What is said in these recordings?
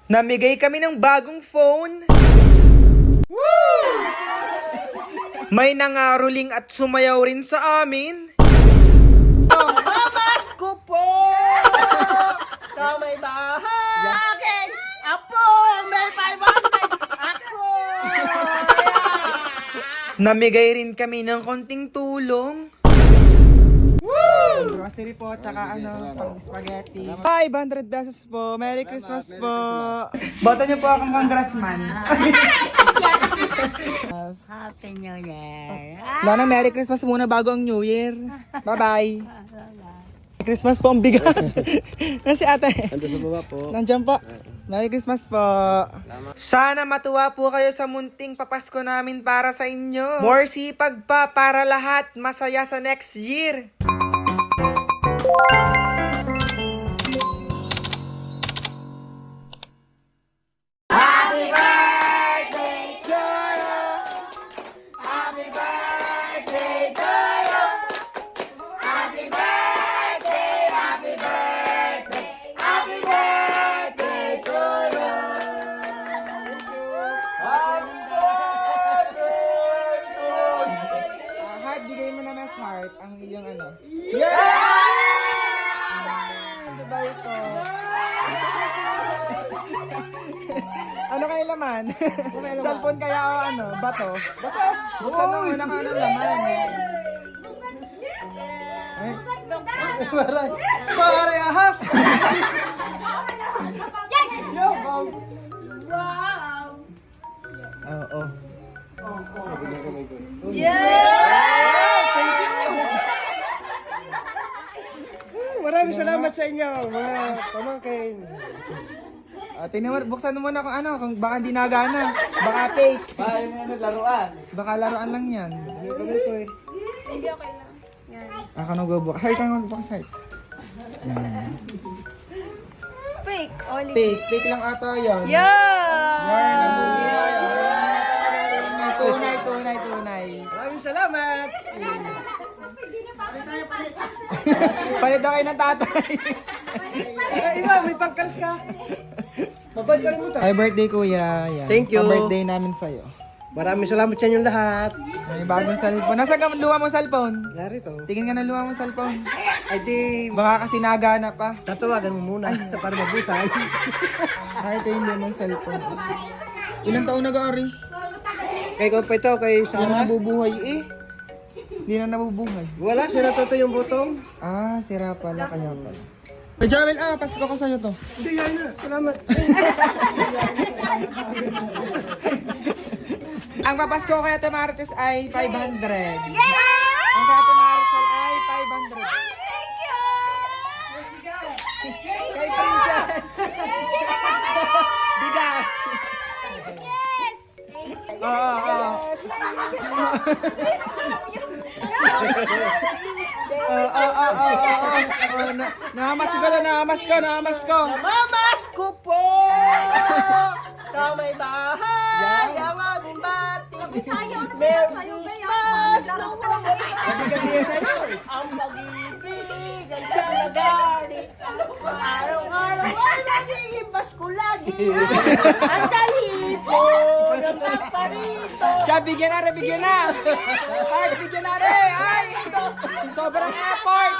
Namigay kami ng bagong phone. May nangaruling at sumayaw rin sa amin. Mamas ko po! Sa may bahay! Akin! Apo! May 500! Ako! Namigay rin kami ng konting tulong. Grocery po, tsaka pang spaghetti. 500 pesos po. Merry Christmas po. Boto niyo po akong congressman. Happy New Year! Lana, Merry Christmas muna bago ang New Year. Bye-bye. Christmas po ang bigat. Nasi ate. Ando sa baba po. Nandiyan po. Merry Christmas po. Sana matuwa po kayo sa munting papasko namin para sa inyo. More sipag pa para lahat masaya sa next year. Heart, bigay mo na mas heart ang iyong ano. Ano daw ito? Ano kayo laman? Cellphone kaya o ano? Bato? Bato? Buksan mo muna kung anong laman. Ay. Pare ahas! Yo, Bob! Oo. Maraming salamat sa inyo, mga pamangkin. Tingnan mo, buksan mo muna kung ano, kung baka hindi nagana. Baka fake. Laruan. Baka laruan lang yan. Ito eh. Hindi, okay lang. Yan. Ako nag-bukas. Heart ang magbukas, heart. Fake. Oli. Fake. Fake lang ata yun. Yan! Tunay. Maraming salamat. Palit daw kayo ng tatay. Iba, may pangkals ka. Mabad ka rin mo Happy birthday, kuya. Yan. Thank you. Birthday namin sa'yo. Maraming salamat sa inyong lahat. May bagong cellphone. Nasa ka luha mo cellphone? Narito. Tingin nga ng luha mo cellphone. Ay di, Baka kasi nagana pa. tatawagan mo muna para mabutay. Ay, ito yung lumang cellphone. Ilang taon nag-aari? Kay ko pa ito, kay Hindi na Sarah. nabubuhay eh. Hindi na nabubuhay. Wala, sira to yung butong. Ah, sira pala. Kaya pala. Hey, Joel, pasko ko sa'yo to. Hindi, yan na. Salamat. Ang papasko ko kay Ate Marites ay 500. Ang kay Ate Marisol ay 500. Thank you! Kay Princess! Bigas! Yes! Oo. Nakamas ko. Mamas ko po! Sa may bahay! Ang aming bati! Merry Christmas! Ang pag-ibig ay salagari. Araw-araw ay nagiging Pasko lagi. Ang salipo ng paparito. Siya, bigyan na. Heart, bigyan na rin. Ay, sobrang effort.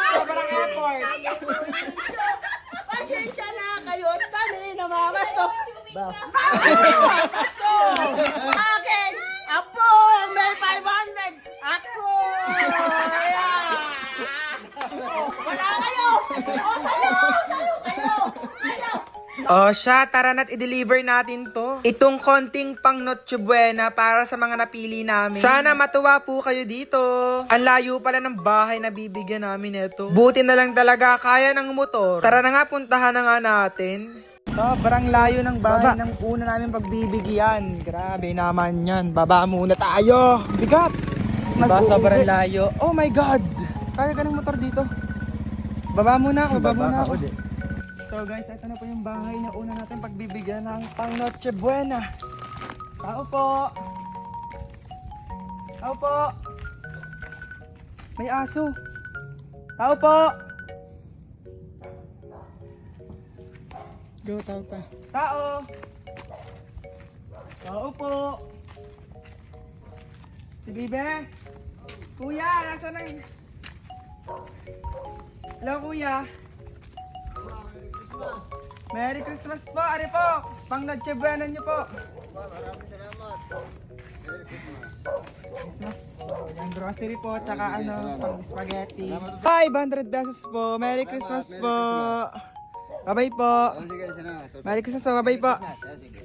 Pasensya na kayo at kami namamastok. Namamastok! Akin! Apo! May 500! Ako! Ayan! Wala kayo! O, kayo! O siya, tara na't i-deliver natin to. Itong konting pang Noche Buena para sa mga napili namin. Sana matuwa po kayo dito. Ang layo pala ng bahay na bibigyan namin ito. Buti na lang talaga kaya ng motor. Tara na nga, puntahan na nga natin. Sobrang layo ng bahay ng una namin pagbibigyan. Grabe naman yan. Baba muna tayo. Bigat. Diba, sobrang layo. Oh my God. Kaya ka ng motor dito. Baba muna ako. So guys, ito na po yung bahay na una natin pagbibigyan ng pang Noche Buena. Tao po. May aso. Tao po. Go, tawag pa. Tao! Tao po! Si Bibe? Kuya, nasa na? Hello, kuya. Merry Christmas po, ari po. Pang Noche Buena niyo po. Maraming salamat. Merry Christmas. Christmas po. Yung grocery po, tsaka pang spaghetti. 500 pesos po. Merry Christmas po. Bye-bye po. Sige, salamat. Merry Christmas po. Bye-bye po. Sige.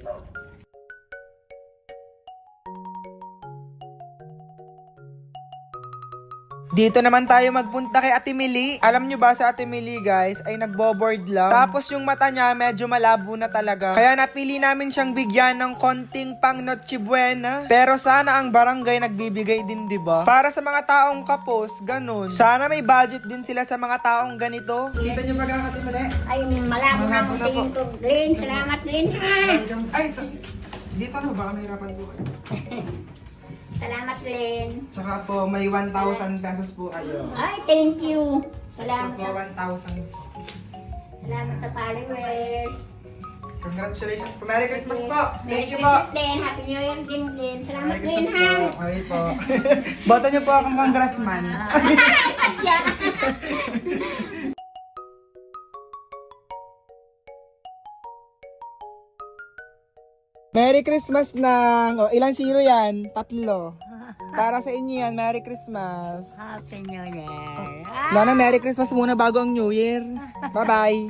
Dito naman tayo magpunta kay Ate Mili. Alam nyo ba sa Ate Mili guys ay nagbo-board lang. Tapos yung mata niya medyo malabo na talaga. Kaya napili namin siyang bigyan ng konting pang Noche Buena. Pero sana ang barangay nagbibigay din, 'di ba? Para sa mga taong kapos, ganun. Sana may budget din sila sa mga taong ganito. Kita nyo ba Ate Mili? Ay, malabo na ang tingin ko. Glenn, salamat Glenn ha. Ay, dito na baka may hirapan po kayo. Salamat Glenn. Tsaka po may 1,000 pesos po kayo. Ay, thank you. Ito Salamat po 1,000. Salamat sa followers. Congratulations po. Merry Christmas po. Merry Thank you po. Christmas Glenn. Happy New Year din Glenn. Salamat Merry Glenn Christmas ha. po. Okay po. Boto niyo po akong congressman. Yeah. Merry Christmas ng... ilang zero yan? 3. Para sa inyo yan. Merry Christmas. Happy New Year. Lana, Merry Christmas muna bago ang New Year. Bye-bye.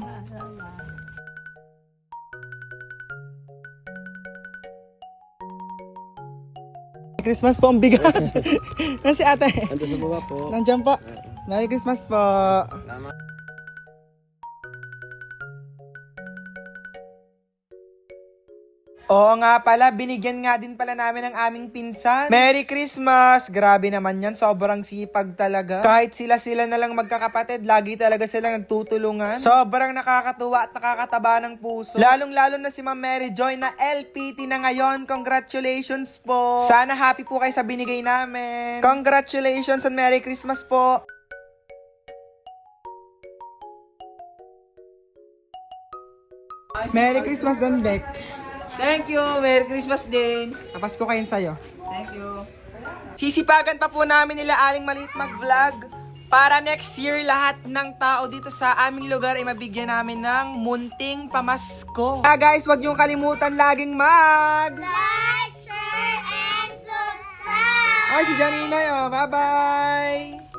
Merry Christmas po, ang bigat. Nasaan si ate? Ando sa baba po. Nandiyan po. Merry Christmas po. Oo nga pala, binigyan nga din pala namin ng aming pinsan. Merry Christmas! Grabe naman yan, sobrang sipag talaga. Kahit sila na lang magkakapatid, lagi talaga silang nagtutulungan. Sobrang nakakatuwa at nakakataba ng puso. Lalong-lalo na si Ma'am Mary Joy na LPT na ngayon. Congratulations po! Sana happy po kayo sa binigay namin. Congratulations and Merry Christmas po! Merry Christmas, Don Beck. Thank you. Merry Christmas din. Tapas ko kayo sa'yo. Thank you. Sisipagan pa po namin nila Aling Maliit mag-vlog para next year lahat ng tao dito sa aming lugar ay mabigyan namin ng munting pamasko. Guys, wag niyong kalimutan laging Like, share, and subscribe! Ay, si Janina yun. Bye-bye!